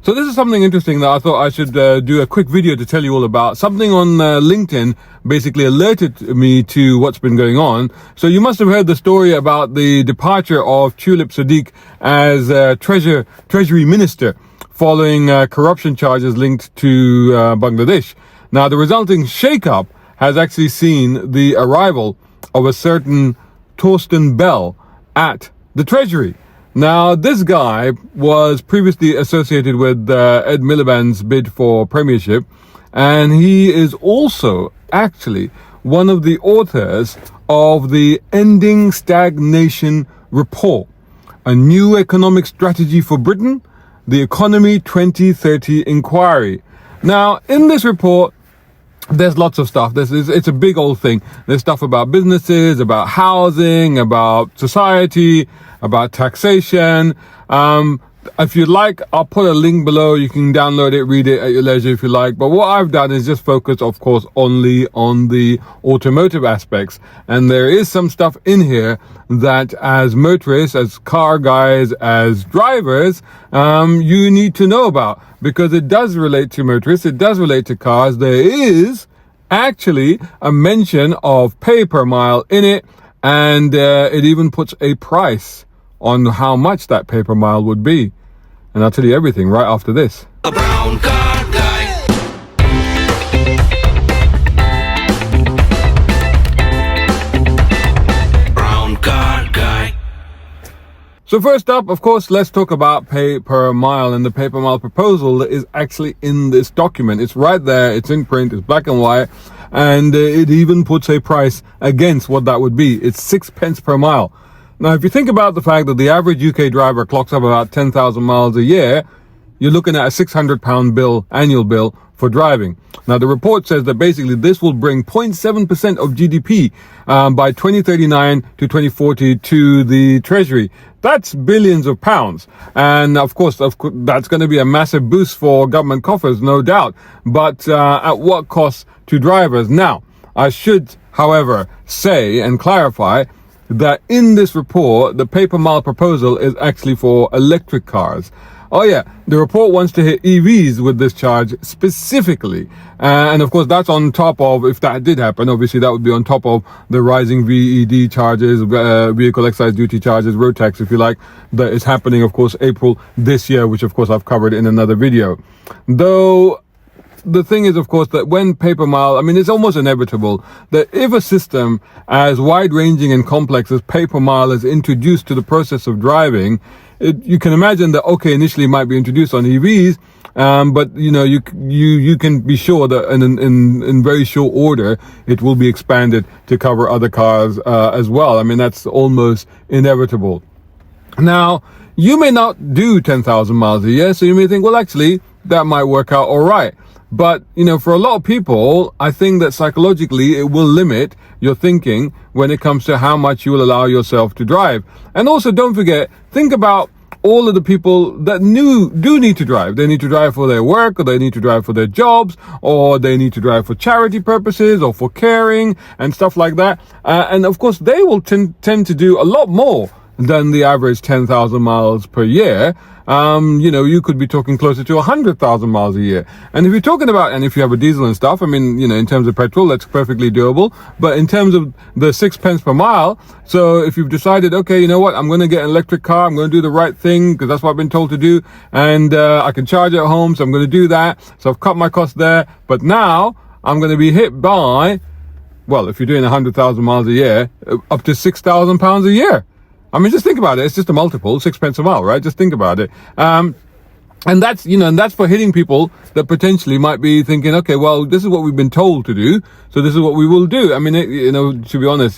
So this is something interesting that I thought I should do a quick video to tell you all about. Something on LinkedIn basically alerted me to what's been going on. So you must have heard the story about the departure of Tulip Siddiq as Treasury Minister following corruption charges linked to Bangladesh. Now, the resulting shakeup has actually seen the arrival of a certain Torsten Bell at the Treasury. Now, this guy was previously associated with Ed Miliband's bid for premiership, and he is also actually one of the authors of the Ending Stagnation Report, a new economic strategy for Britain, the Economy 2030 inquiry. Now, in this report, there's lots of stuff. It's a big old thing. There's stuff about businesses, about housing, about society, about taxation. If you'd like, I'll put a link below. You can download it, read it at your leisure if you like. But what I've done is just focus, of course, only on the automotive aspects. And there is some stuff in here that as motorists, as car guys, as drivers, you need to know about, because it does relate to motorists. It does relate to cars. There is actually a mention of pay per mile in it. And it even puts a price on how much that pay per mile would be. And I'll tell you everything right after this. A brown car guy. Brown car guy. So first up, of course, let's talk about pay per mile and the pay per mile proposal that is actually in this document. It's right there. It's in print. It's black and white. And it even puts a price against what that would be. It's 6 pence per mile. Now, if you think about the fact that the average UK driver clocks up about 10,000 miles a year, you're looking at a £600 annual bill for driving. Now, the report says that basically this will bring 0.7% of GDP by 2039 to 2040 to the Treasury. That's billions of pounds. And of course, that's going to be a massive boost for government coffers, no doubt. But at what cost to drivers? Now, I should, however, say and clarify that in this report, the pay per mile proposal is actually for electric cars. Oh yeah, the report wants to hit EVs with this charge specifically. And of course, that's on top of, if that did happen, obviously that would be on top of the rising VED charges, vehicle excise duty charges, road tax, if you like, that is happening, of course, April this year, which of course I've covered in another video. Though, the thing is, of course, that when pay per mile, I mean, it's almost inevitable that if a system as wide-ranging and complex as pay per mile is introduced to the process of driving, you can imagine that, okay, initially it might be introduced on EVs, but you can be sure that in very short order it will be expanded to cover other cars as well. I mean, that's almost inevitable. Now, you may not do 10,000 miles a year, so you may think, well, actually, that might work out all right. But, for a lot of people, I think that psychologically it will limit your thinking when it comes to how much you will allow yourself to drive. And also, don't forget, think about all of the people that do need to drive. They need to drive for their work, or they need to drive for their jobs, or they need to drive for charity purposes, or for caring and stuff like that. And of course, they will tend to do a lot more than the average 10,000 miles per year. You could be talking closer to 100,000 miles a year. And if you're talking about, and if you have a diesel and stuff, I mean, in terms of petrol, that's perfectly doable. But in terms of the 6 pence per mile, so if you've decided, okay, you know what, I'm going to get an electric car, I'm going to do the right thing because that's what I've been told to do. And, I can charge at home. So I'm going to do that. So I've cut my costs there. But now I'm going to be hit by, well, if you're doing 100,000 miles a year, up to £6,000 a year. I mean, just think about it. It's just a multiple, 6 pence a mile, right? Just think about it. And that's, and that's for hitting people that potentially might be thinking, okay, well, this is what we've been told to do, so this is what we will do. I mean, to be honest,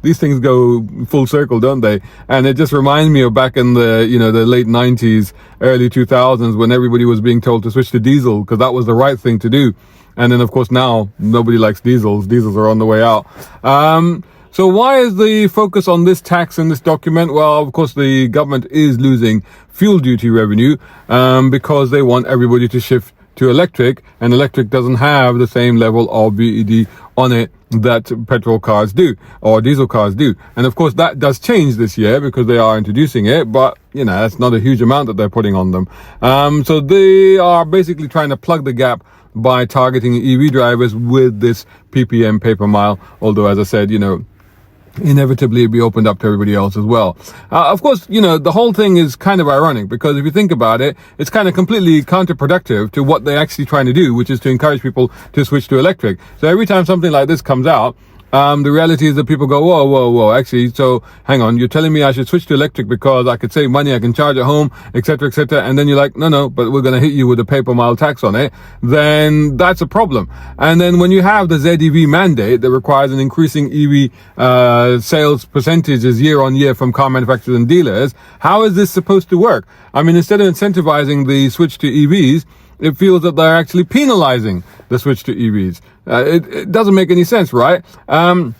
these things go full circle, don't they? And it just reminds me of back in the, the late 90s, early 2000s, when everybody was being told to switch to diesel because that was the right thing to do. And then, of course, now nobody likes diesels. Diesels are on the way out. So why is the focus on this tax in this document? Well, of course, the government is losing fuel duty revenue because they want everybody to shift to electric, and electric doesn't have the same level of VED on it that petrol cars do or diesel cars do. And of course that does change this year because they are introducing it, but you know, that's not a huge amount that they're putting on them. So they are basically trying to plug the gap by targeting EV drivers with this ppm pay per mile, although as I said, you know, inevitably it'll be opened up to everybody else as well. Of course, you know, the whole thing is kind of ironic because if you think about it, it's kind of completely counterproductive to what they're actually trying to do, which is to encourage people to switch to electric. So every time something like this comes out, the reality is that people go, whoa, actually, so hang on, you're telling me I should switch to electric because I could save money, I can charge at home, etc., and then you're like, no, but we're going to hit you with a pay per mile tax on it, then that's a problem. And then when you have the ZEV mandate that requires an increasing EV sales percentages year on year from car manufacturers and dealers, how is this supposed to work? I mean, instead of incentivizing the switch to EVs, it feels that they're actually penalizing the switch to EVs. It doesn't make any sense, right? How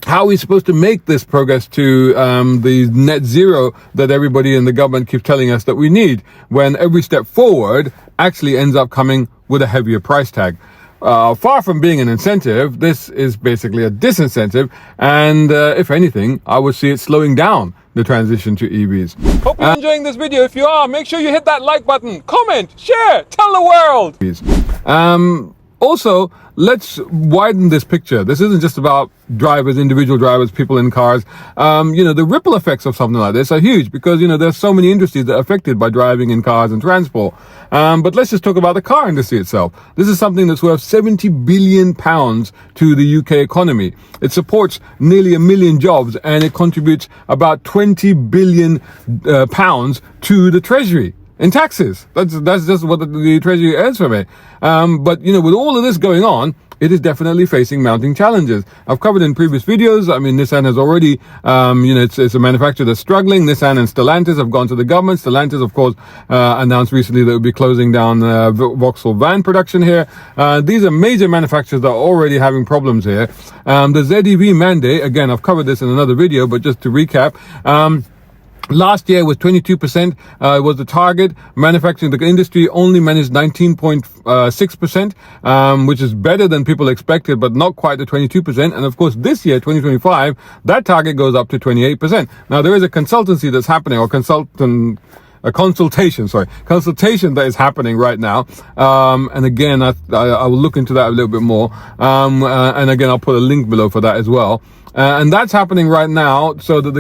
are we supposed to make this progress to the net zero that everybody in the government keeps telling us that we need, when every step forward actually ends up coming with a heavier price tag? Far from being an incentive, this is basically a disincentive, and if anything, I would see it slowing down the transition to EVs. Hope you're enjoying this video. If you are, make sure you hit that like button, comment, share, tell the world. Also, let's widen this picture. This isn't just about drivers, individual drivers, people in cars. You know, the ripple effects of something like this are huge because, you know, there's so many industries that are affected by driving in cars and transport. But let's just talk about the car industry itself. This is something that's worth £70 billion to the UK economy. It supports nearly 1 million jobs and it contributes about £20 billion to the Treasury in taxes. That's just what the Treasury earns from it. But, you know, with all of this going on, it is definitely facing mounting challenges. I've covered in previous videos. I mean, Nissan has already, you know, it's a manufacturer that's struggling. Nissan and Stellantis have gone to the government. Stellantis, of course, announced recently that it will be closing down Vauxhall van production here. These are major manufacturers that are already having problems here. The ZEV mandate, again, I've covered this in another video, but just to recap, last year was 22%, was the target. Manufacturing, the industry only managed 19.6%, which is better than people expected, but not quite the 22%. And of course, this year, 2025, that target goes up to 28%. Now, there is a consultancy that's happening, or consultation that is happening right now. And again, I will look into that a little bit more. And again, I'll put a link below for that as well. And that's happening right now, so that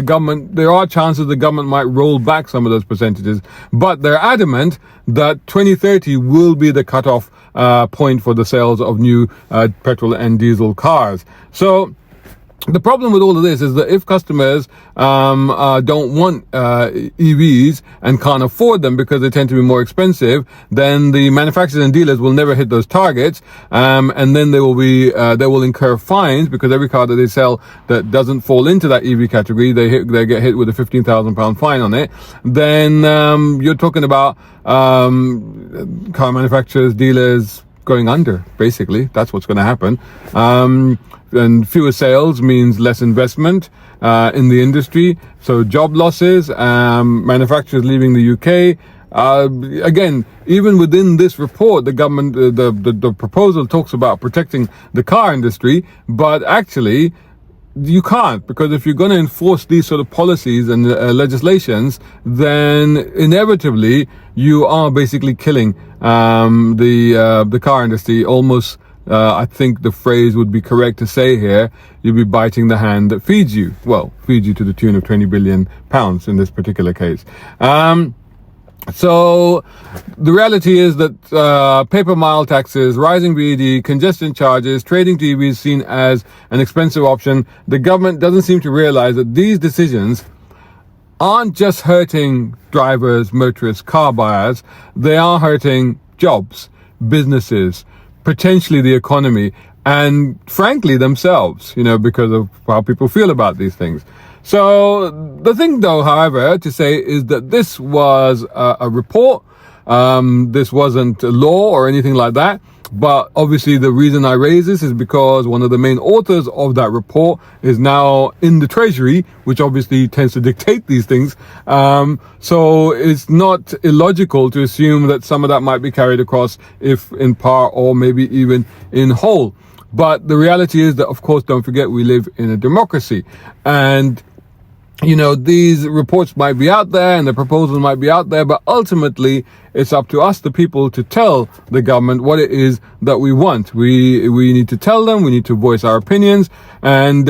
there are chances the government might roll back some of those percentages, but they're adamant that 2030 will be the cutoff point for the sales of new petrol and diesel cars. So the problem with all of this is that if customers don't want EVs and can't afford them because they tend to be more expensive, then the manufacturers and dealers will never hit those targets, and then they will incur fines, because every car that they sell that doesn't fall into that EV category, they get hit with a £15,000 fine on it. Then you're talking about car manufacturers, dealers going under. Basically, that's what's going to happen. And fewer sales means less investment in the industry, so job losses, manufacturers leaving the UK. Again, even within this report, the government, the proposal talks about protecting the car industry, but actually you can't, because if you're going to enforce these sort of policies and legislations, then inevitably you are basically killing the car industry. Almost, I think the phrase would be correct to say here, you'll be biting the hand that feeds you. Well, feeds you to the tune of £20 billion in this particular case. So the reality is that pay-per-mile taxes, rising VED, congestion charges, trading to EVs seen as an expensive option. The government doesn't seem to realize that these decisions aren't just hurting drivers, motorists, car buyers. They are hurting jobs, businesses, potentially the economy, and frankly themselves, you know, because of how people feel about these things. So the thing, though, however, to say is that this was a report. This wasn't a law or anything like that. But obviously the reason I raise this is because one of the main authors of that report is now in the Treasury, which obviously tends to dictate these things. So it's not illogical to assume that some of that might be carried across, if in part or maybe even in whole. But the reality is that, of course, don't forget, we live in a democracy. And you know, these reports might be out there and the proposals might be out there, but ultimately it's up to us, the people, to tell the government what it is that we want. We need to tell them, we need to voice our opinions, and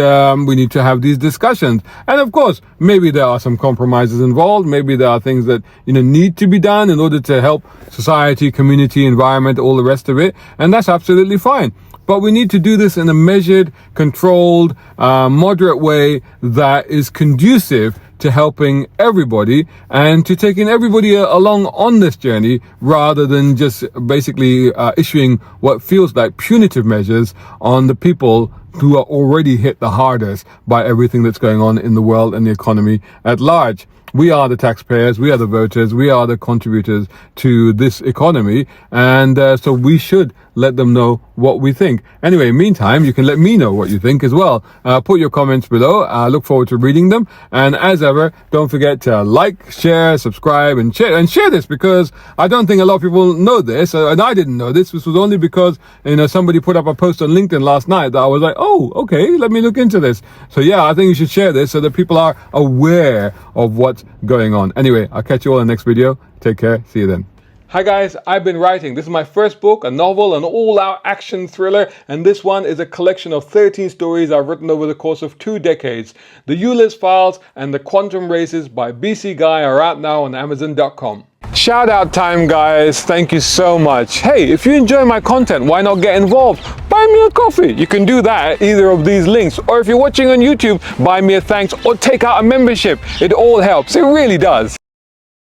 we need to have these discussions. And of course, maybe there are some compromises involved. Maybe there are things that, you know, need to be done in order to help society, community, environment, all the rest of it. And that's absolutely fine. But we need to do this in a measured, controlled, moderate way that is conducive to helping everybody and to taking everybody along on this journey, rather than just basically issuing what feels like punitive measures on the people who are already hit the hardest by everything that's going on in the world and the economy at large. We are the taxpayers, we are the voters, we are the contributors to this economy, and so we should let them know what we think. Anyway, meantime, you can let me know what you think as well. Put your comments below. I look forward to reading them. And as ever, don't forget to like, share, subscribe, and share this, because I don't think a lot of people know this, and I didn't know this. This was only because, you know, somebody put up a post on LinkedIn last night that I was like, oh, okay, let me look into this. So yeah, I think you should share this so that people are aware of what's going on. Anyway, I'll catch you all in the next video. Take care. See you then. Hi guys, I've been writing. This is my first book, a novel, an all-out action thriller, and this one is a collection of 13 stories I've written over the course of 2 decades. The Ulysses Files and The Quantum Races by BC Guy are out now on Amazon.com. Shout out time, guys. Thank you so much. Hey, if you enjoy my content, why not get involved? Buy me a coffee. You can do that at either of these links. Or if you're watching on YouTube, buy me a thanks or take out a membership. It all helps. It really does.